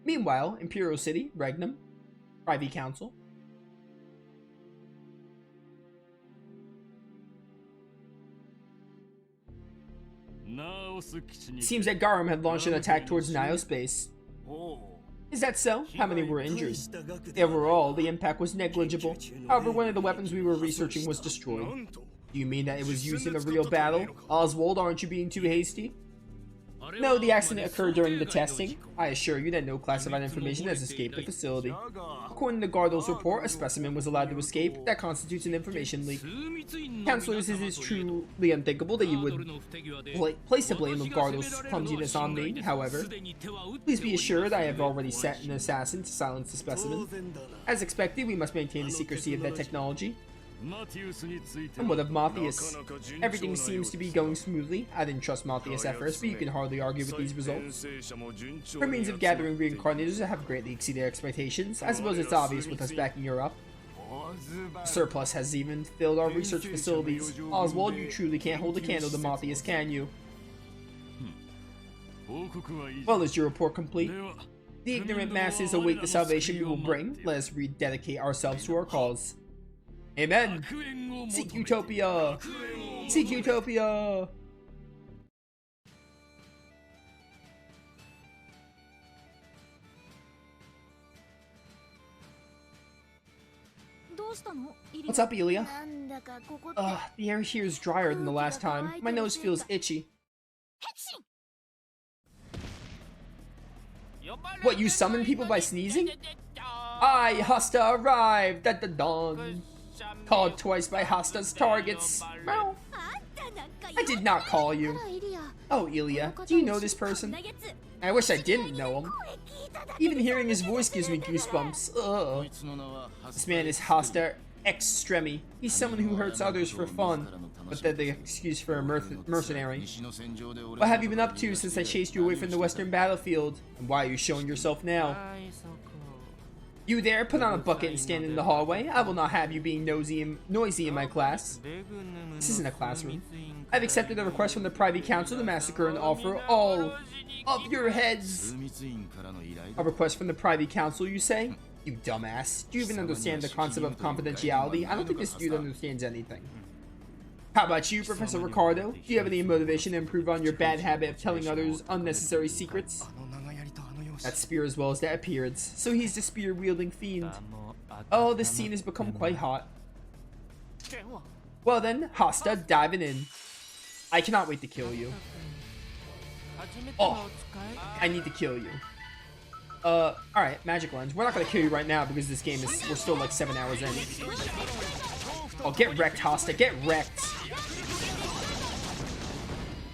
Meanwhile, Imperial City, Regnum, Privy Council. It seems that Garum had launched an attack towards Niospace. Is that so? How many were injured? Overall, the impact was negligible. However, one of the weapons we were researching was destroyed. Do you mean that it was used in a real battle? Oswald, aren't you being too hasty? No, the accident occurred during the testing. I assure you that no classified information has escaped the facility. According to Gardo's report, a specimen was allowed to escape. That constitutes an information leak. Counselors, it is truly unthinkable that you would place the blame of Gardo's clumsiness on me. However, please be assured I have already set an assassin to silence the specimen. As expected, we must maintain the secrecy of that technology. And what of Matthias? Everything seems to be going smoothly. I didn't trust Matthias at first, but you can hardly argue with these results. Her means of gathering reincarnators have greatly exceeded expectations. I suppose it's obvious with us backing her up. Surplus has even filled our research facilities. Oswald, you truly can't hold a candle to Matthias, can you? Well, is your report complete? The ignorant masses await the salvation we will bring. Let us rededicate ourselves to our cause. Amen. Seek Utopia. Seek Utopia. What's up, Ilya? The air here is drier than the last time. My nose feels itchy. What, you summon people by sneezing? I, Hasta, arrived at the dawn. Called twice by Hasta's targets. Meow. I did not call you. Oh, Ilya, do you know this person? I wish I didn't know him. Even hearing his voice gives me goosebumps. Ugh. This man is Hasta Extremi. He's someone who hurts others for fun, but they're the excuse for a mercenary. What have you been up to since I chased you away from the western battlefield? And why are you showing yourself now? You there, put on a bucket and stand in the hallway. I will not have you being noisy in my class. This isn't a classroom. I've accepted a request from the Privy Council to massacre and offer all of your heads. A request from the Privy Council, you say? You dumbass. Do you even understand the concept of confidentiality? I don't think this dude understands anything. How about you, Professor Ricardo? Do you have any motivation to improve on your bad habit of telling others unnecessary secrets? That spear as well as that appearance. So he's the spear-wielding fiend. Oh, this scene has become quite hot. Well then, Hasta, diving in. I cannot wait to kill you. Oh, I need to kill you. Alright, magic lens. We're not gonna kill you right now because this game is, we're still like 7 hours in. Oh, get wrecked, Hasta, get wrecked.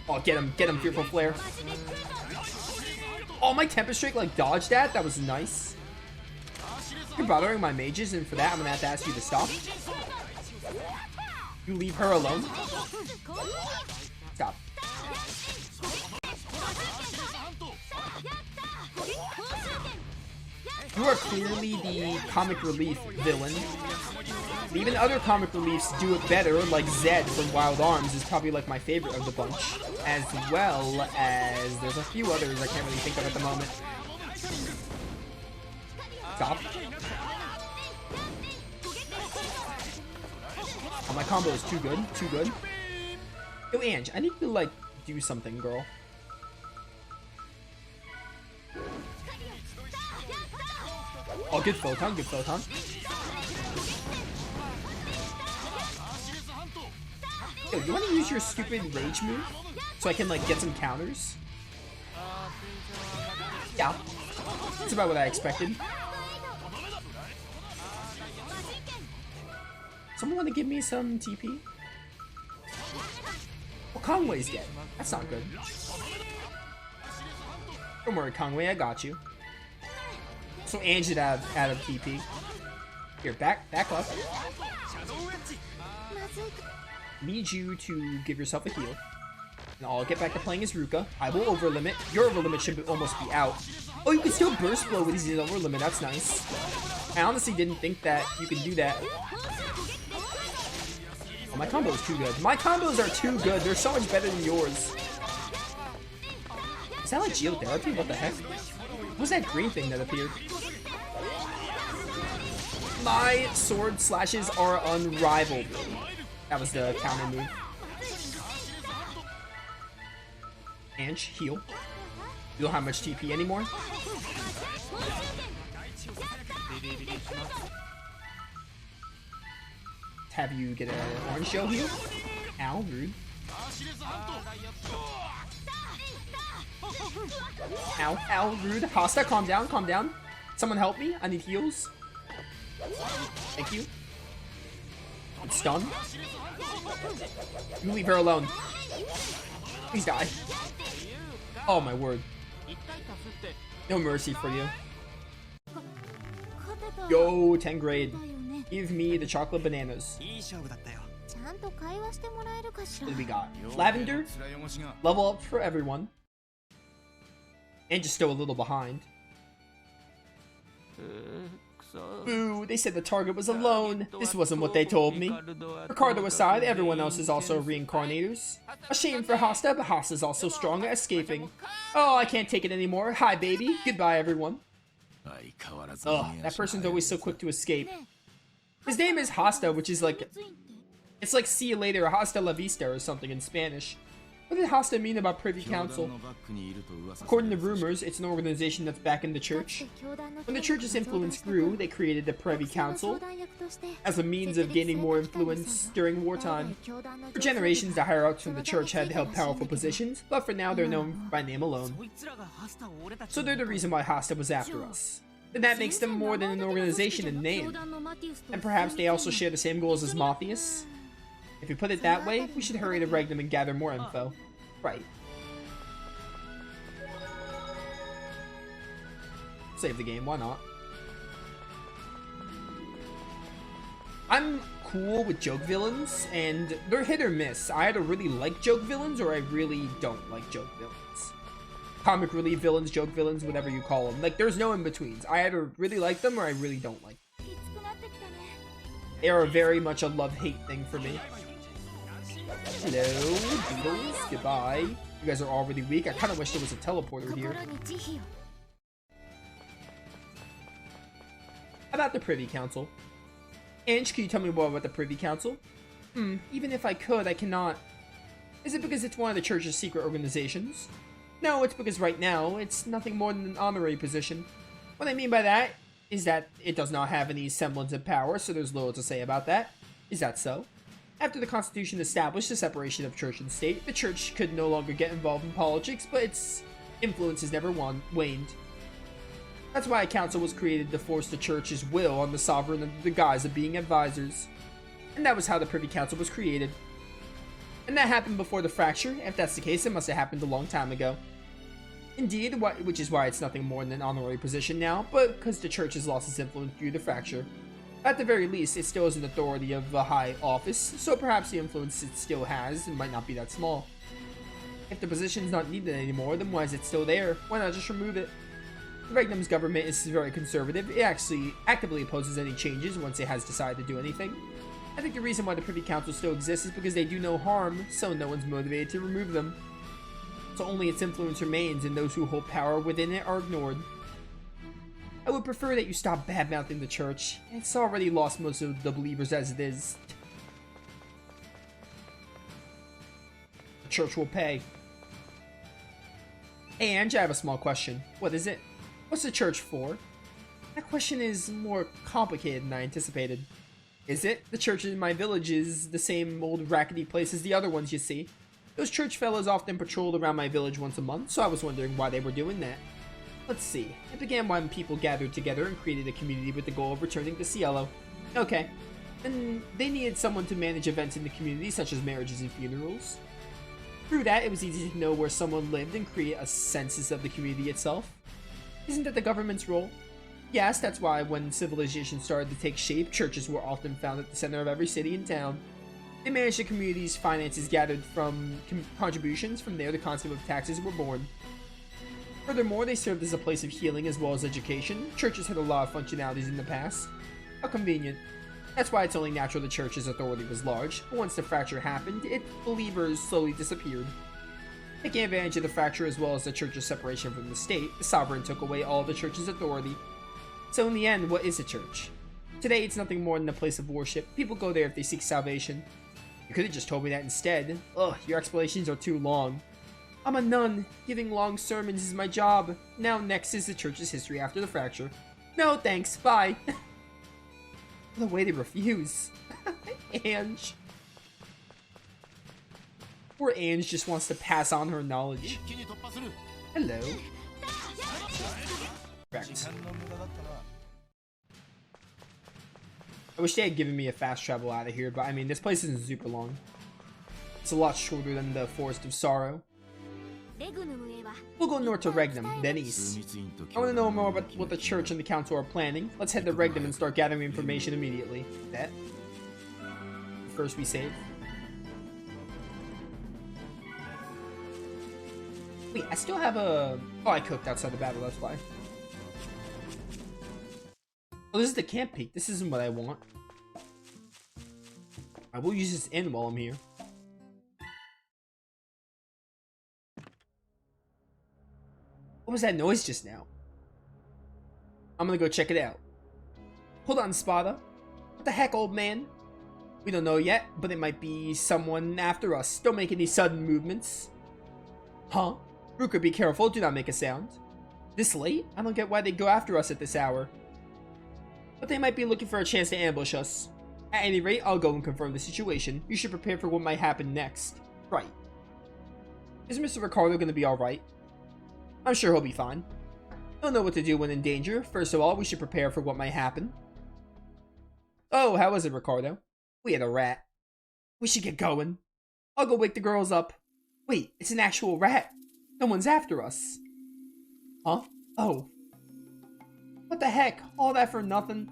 Oh, get him, Fearful Flare. Oh, my Tempest Drake like dodged that. That was nice. You're bothering my mages, and for that, I'm gonna have to ask you to stop. You leave her alone. Stop. You are clearly the comic relief villain. Even other comic reliefs do it better, like Zed from Wild Arms is probably like my favorite of the bunch, as well as there's a few others I can't really think of at the moment. Stop. Oh, my combo is too good, too good. Yo, Ange, I need to like do something, girl. Oh, good photon, good photon. Yo, you want to use your stupid rage move so I can like get some counters? Yeah, that's about what I expected. Someone want to give me some TP? Oh, Conway's dead. That's not good. Don't worry, Conway, I got you. So Ange did out of TP. Here, back up. Need you to give yourself a heal. And I'll get back to playing as Ruca. I will overlimit. Your overlimit should almost be out. Oh, you can still burst blow with his overlimit. That's nice. I honestly didn't think that you could do that. Oh, my combo is too good. My combos are too good. They're so much better than yours. Is that like geotherapy? What the heck? What was that green thing that appeared? My sword slashes are unrivaled. That was the counter move. Ange, heal. You don't have much TP anymore. Have you get an orange gel heal? Ow, rude. Ow, ow, rude. Hasta, calm down, calm down. Someone help me. I need heals. Thank you. I'm stunned. You leave her alone. Please die. Oh my word. No mercy for you. Yo, 10 grade. Give me the chocolate bananas. What do we got? Lavender. Level up for everyone. And just still a little behind. Boo, they said the target was alone. This wasn't what they told me. Ricardo aside, everyone else is also reincarnators. A shame for Hasta, but Hasta's also strong at escaping. Oh, I can't take it anymore. Hi, baby. Goodbye, everyone. Ugh, that person's always so quick to escape. His name is Hasta, which is like... It's like see you later, hasta la vista or something in Spanish. What did Hasta mean about Privy Council? According to rumors, it's an organization that's back in the church. When the church's influence grew, they created the Privy Council as a means of gaining more influence during wartime. For generations, the higher-ups from the church had held powerful positions, but for now they're known by name alone. So they're the reason why Hasta was after us. Then that makes them more than an organization in name. And perhaps they also share the same goals as Matthias? If you put it that way, we should hurry to Regnum and gather more info. Right. Save the game, why not? I'm cool with joke villains, and they're hit or miss. I either really like joke villains, or I really don't like joke villains. Comic relief villains, joke villains, whatever you call them. Like, there's no in-betweens. I either really like them, or I really don't like them. They are very much a love-hate thing for me. Hello, Beetles. Goodbye. You guys are all really weak. I kind of wish there was a teleporter here. How about the Privy Council? Ange, can you tell me more about the Privy Council? Even if I could, I cannot. Is it because it's one of the church's secret organizations? No, it's because right now, it's nothing more than an honorary position. What I mean by that is that it does not have any semblance of power, so there's little to say about that. Is that so? After the Constitution established the separation of church and state, the church could no longer get involved in politics, but its influence has never waned. That's why a council was created to force the church's will on the sovereign under the guise of being advisors. And that was how the Privy Council was created. And that happened before the fracture. If that's the case, it must have happened a long time ago. Indeed, which is why it's nothing more than an honorary position now, but because the church has lost its influence due to the fracture. At the very least, it still has an authority of a high office, so perhaps the influence it still has might not be that small. If the position's not needed anymore, then why is it still there? Why not just remove it? Regnum's government is very conservative. It actually actively opposes any changes once it has decided to do anything. I think the reason why the Privy Council still exists is because they do no harm, so no one's motivated to remove them. So only its influence remains, and those who hold power within it are ignored. I would prefer that you stop bad-mouthing the church. It's already lost most of the believers as it is. The church will pay. Hey, Ange, I have a small question. What is it? What's the church for? That question is more complicated than I anticipated. Is it? The church in my village is the same old rackety place as the other ones you see. Those church fellows often patrolled around my village once a month, so I was wondering why they were doing that. Let's see. It began when people gathered together and created a community with the goal of returning to Cielo. Okay. And they needed someone to manage events in the community, such as marriages and funerals. Through that, it was easy to know where someone lived and create a census of the community itself. Isn't that the government's role? Yes, that's why when civilization started to take shape, churches were often found at the center of every city and town. They managed the community's finances gathered from contributions. From there, the concept of taxes were born. Furthermore, they served as a place of healing as well as education. Churches had a lot of functionalities in the past. How convenient. That's why it's only natural the church's authority was large, but once the fracture happened, its believers slowly disappeared. Taking advantage of the fracture as well as the church's separation from the state, the sovereign took away all the church's authority. So in the end, what is a church? Today, it's nothing more than a place of worship. People go there if they seek salvation. You could have just told me that instead. Ugh, your explanations are too long. I'm a nun. Giving long sermons is my job. Now next is the church's history after the fracture. No, thanks. Bye. The way they refuse. Ange. Poor Ange just wants to pass on her knowledge. Hello. Correct. I wish they had given me a fast travel out of here, but I mean, this place isn't super long. It's a lot shorter than the Forest of Sorrow. We'll go north to Regnum, then east. I want to know more about what the church and the council are planning. Let's head to Regnum and start gathering information immediately. That. First we save. Wait, I still have a... Oh, I cooked outside the battle, that's why. Oh, this is the camp peak. This isn't what I want. I will use this inn while I'm here. What was that noise just now? I'm gonna go check it out. Hold on, Spada. What the heck, old man? We don't know yet, but it might be someone after us. Don't make any sudden movements. Huh? Ruca, be careful. Do not make a sound. This late? I don't get why they go after us at this hour. But they might be looking for a chance to ambush us. At any rate, I'll go and confirm the situation. You should prepare for what might happen next. Right. Is Mr. Ricardo gonna be alright? I'm sure he'll be fine. He'll know what to do when in danger. First of all, we should prepare for what might happen. Oh, how was it, Ricardo? We had a rat. We should get going. I'll go wake the girls up. Wait, it's an actual rat. Someone's after us. Huh? Oh. What the heck? All that for nothing?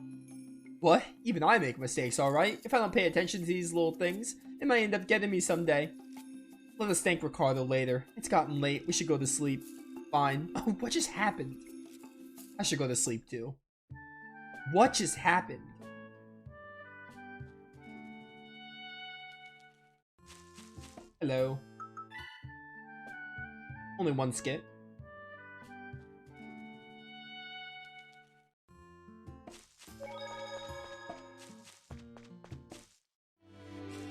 What? Even I make mistakes, alright? If I don't pay attention to these little things, it might end up getting me someday. Let us thank Ricardo later. It's gotten late. We should go to sleep. Fine. Oh, what just happened? I should go to sleep too. What just happened? Hello. Only one skit.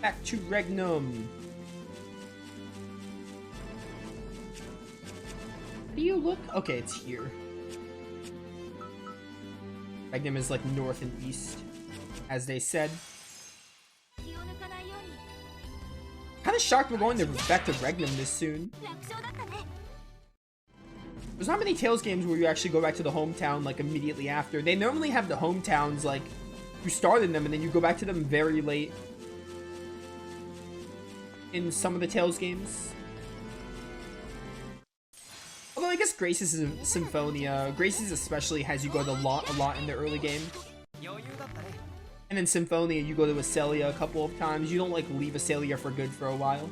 Back to Regnum. Do you look? Okay, it's here. Regnum is like north and east, as they said. Kind of shocked we're going back to Regnum this soon. There's not many Tales games where you actually go back to the hometown like immediately after. They normally have the hometowns like you started them and then you go back to them very late in some of the Tales games. Although I guess Grace's Symphonia, Grace's especially has you go to a lot in the early game. And then Symphonia, you go to Acelia a couple of times. You don't like leave Acelia for good for a while.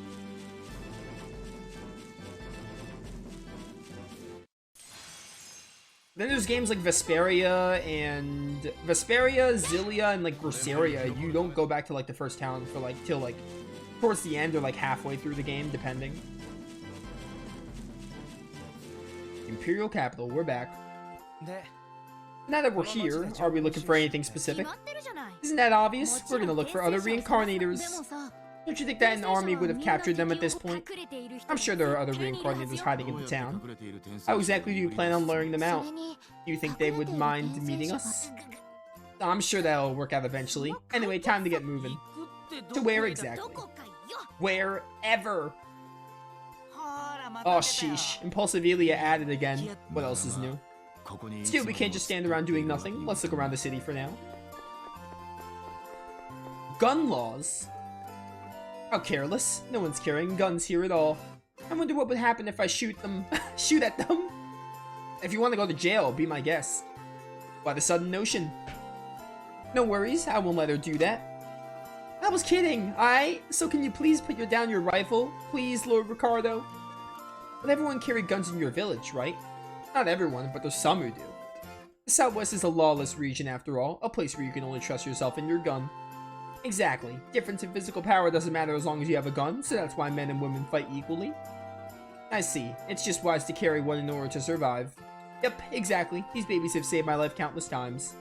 Then there's games like Vesperia, Zilia, and like Groceria. You don't go back to like the first town for like till like towards the end or like halfway through the game, depending. Imperial Capital, we're back. Now that we're here, are we looking for anything specific? Isn't that obvious? We're gonna look for other reincarnators. Don't you think that an army would have captured them at this point? I'm sure there are other reincarnators hiding in the town. How exactly do you plan on luring them out? Do you think they would mind meeting us? I'm sure that'll work out eventually. Anyway, time to get moving. To where exactly? Wherever! Oh, sheesh. Impulsive Elia added again. What else is new? Still, we can't just stand around doing nothing. Let's look around the city for now. Gun laws? How careless. No one's carrying guns here at all. I wonder what would happen if I shoot them. Shoot at them? If you want to go to jail, be my guest. Why the sudden notion? No worries, I won't let her do that. I was kidding, alright? So can you please put down your rifle? Please, Lord Ricardo? But everyone carried guns in your village, right? Not everyone, but there's some who do. The Southwest is a lawless region after all, a place where you can only trust yourself and your gun. Exactly. Difference in physical power doesn't matter as long as you have a gun, so that's why men and women fight equally. I see. It's just wise to carry one in order to survive. Yep, exactly. These babies have saved my life countless times.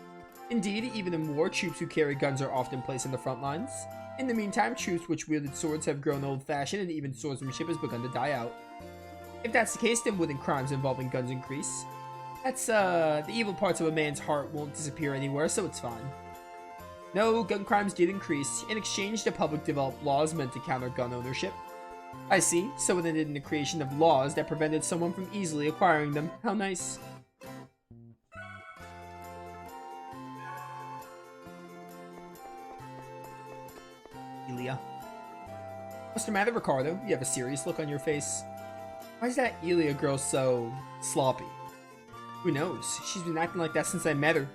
Indeed, even in war, troops who carry guns are often placed in the front lines. In the meantime, troops which wielded swords have grown old-fashioned and even swordsmanship has begun to die out. If that's the case, then wouldn't crimes involving guns increase? The evil parts of a man's heart won't disappear anywhere, so it's fine. No, gun crimes did increase. In exchange, the public developed laws meant to counter gun ownership. I see, so it ended in the creation of laws that prevented someone from easily acquiring them. How nice. Elia. What's the matter, Ricardo? You have a serious look on your face. Why is that Elia girl so sloppy? Who knows? She's been acting like that since I met her.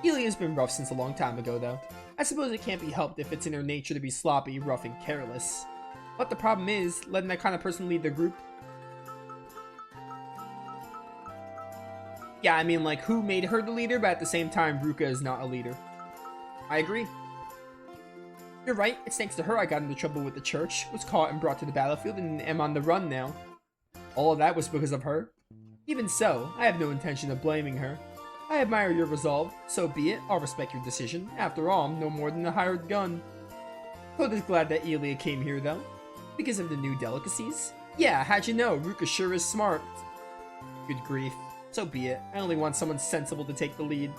Elia's been rough since a long time ago, though. I suppose it can't be helped if it's in her nature to be sloppy, rough, and careless. But the problem is, letting that kind of person lead the group. Yeah, I mean, like, who made her the leader, but at the same time, Ruca is not a leader. I agree. You're right, it's thanks to her I got into trouble with the church, was caught and brought to the battlefield, and am on the run now. All of that was because of her. Even so, I have no intention of blaming her. I admire your resolve, so be it, I'll respect your decision. After all, I'm no more than a hired gun. Coda's glad that Elia came here, though. Because of the new delicacies? Yeah, how'd you know? Ruca sure is smart. Good grief. So be it. I only want someone sensible to take the lead.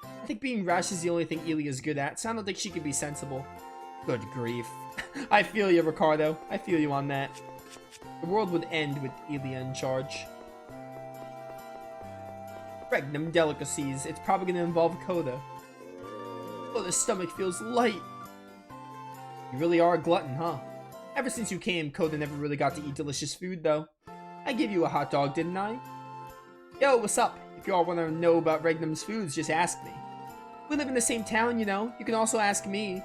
I think being rash is the only thing Elia's good at, so I don't think she can be sensible. Good grief. I feel you, Ricardo. I feel you on that. The world would end with Elia in charge. Regnum delicacies. It's probably going to involve Coda. Oh, the stomach feels light. You really are a glutton, huh? Ever since you came, Coda never really got to eat delicious food, though. I gave you a hot dog, didn't I? Yo, what's up? If you all want to know about Regnum's foods, just ask me. We live in the same town, you know. You can also ask me.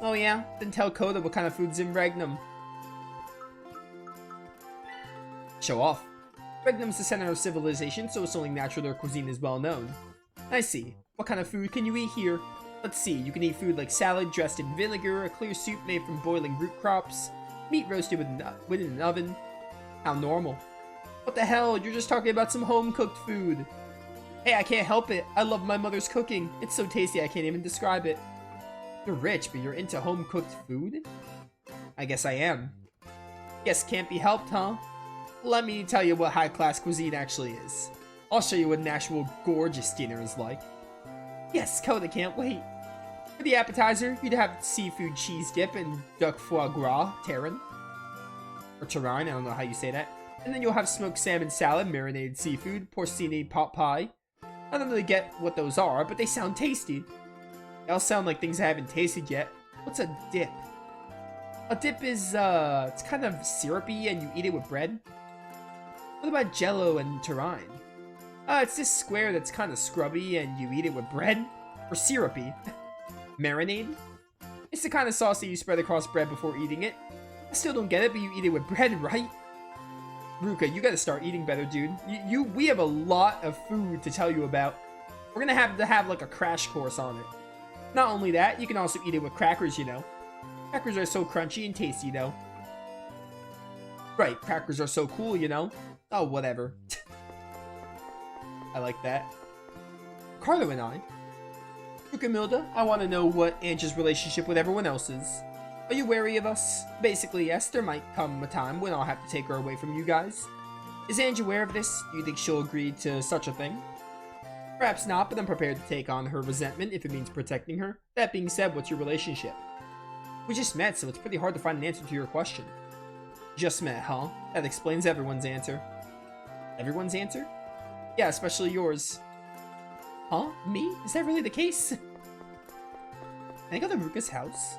Oh yeah? Then tell Coda what kind of food's in Regnum. Show off. Regnum's the center of civilization, so it's only natural their cuisine is well known. I see. What kind of food can you eat here? Let's see, you can eat food like salad dressed in vinegar, a clear soup made from boiling root crops, meat roasted within an oven. How normal. What the hell, you're just talking about some home-cooked food. Hey, I can't help it. I love my mother's cooking. It's so tasty I can't even describe it. You're rich, but you're into home-cooked food? I guess I am. Guess can't be helped, huh? Let me tell you what high-class cuisine actually is. I'll show you what an actual gorgeous dinner is like. Yes, Coda can't wait. For the appetizer, you'd have seafood cheese dip and duck foie gras, Terran. Or Terran, I don't know how you say that. And then you'll have smoked salmon salad, marinated seafood, porcini pot pie. I don't really get what those are, but they sound tasty. They all sound like things I haven't tasted yet. What's a dip? A dip is, it's kind of syrupy and you eat it with bread. What about Jello and Terran? It's this square that's kind of scrubby and you eat it with bread? Or syrupy? Marinade? It's the kind of sauce that you spread across bread before eating it. I still don't get it, but you eat it with bread, right? Ruca, you gotta start eating better, dude. We have a lot of food to tell you about. We're gonna have to have like a crash course on it. Not only that, you can also eat it with crackers, you know. Crackers are so crunchy and tasty, though. Right, crackers are so cool, you know. Oh, whatever. I like that. Ricardo and I. Ruca Milda, I want to know what Ange's relationship with everyone else is. Are you wary of us? Basically, yes, there might come a time when I'll have to take her away from you guys. Is Ange aware of this? Do you think she'll agree to such a thing? Perhaps not, but I'm prepared to take on her resentment if it means protecting her. That being said, what's your relationship? We just met, so it's pretty hard to find an answer to your question. Just met, huh? That explains everyone's answer. Everyone's answer? Yeah, especially yours. Huh? Me? Is that really the case? Can I go to Ruca's house?